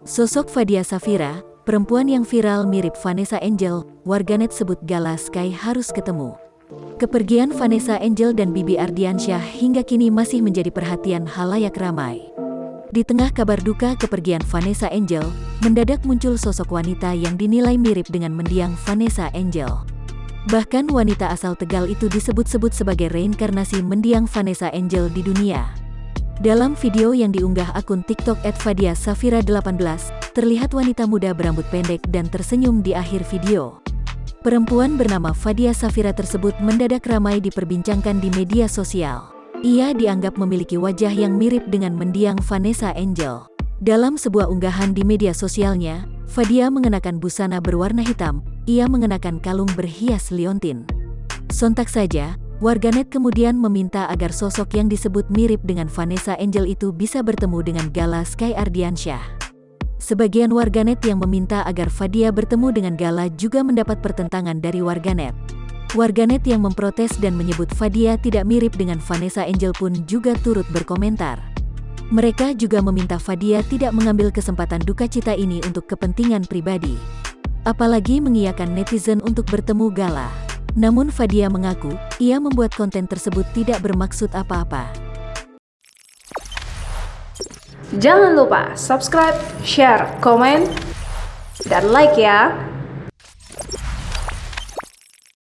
Sosok Fadia Safira, perempuan yang viral mirip Vanessa Angel, warganet sebut Gala Sky harus ketemu. Kepergian Vanessa Angel dan Bibi Ardiansyah hingga kini masih menjadi perhatian halayak ramai. Di tengah kabar duka kepergian Vanessa Angel, mendadak muncul sosok wanita yang dinilai mirip dengan mendiang Vanessa Angel. Bahkan wanita asal Tegal itu disebut-sebut sebagai reinkarnasi mendiang Vanessa Angel di dunia. Dalam video yang diunggah akun TikTok @fadiasafira18, terlihat wanita muda berambut pendek dan tersenyum di akhir video. Perempuan bernama Fadia Safira tersebut mendadak ramai diperbincangkan di media sosial. Ia dianggap memiliki wajah yang mirip dengan mendiang Vanessa Angel. Dalam sebuah unggahan di media sosialnya, Fadia mengenakan busana berwarna hitam, ia mengenakan kalung berhias liontin. Sontak saja, warganet kemudian meminta agar sosok yang disebut mirip dengan Vanessa Angel itu bisa bertemu dengan Gala Sky Ardiansyah. Sebagian warganet yang meminta agar Fadia bertemu dengan Gala juga mendapat pertentangan dari warganet. Warganet yang memprotes dan menyebut Fadia tidak mirip dengan Vanessa Angel pun juga turut berkomentar. Mereka juga meminta Fadia tidak mengambil kesempatan duka cita ini untuk kepentingan pribadi. Apalagi mengiyakan netizen untuk bertemu Gala. Namun Fadia mengaku, ia membuat konten tersebut tidak bermaksud apa-apa. Jangan lupa subscribe, share, komen, dan like ya!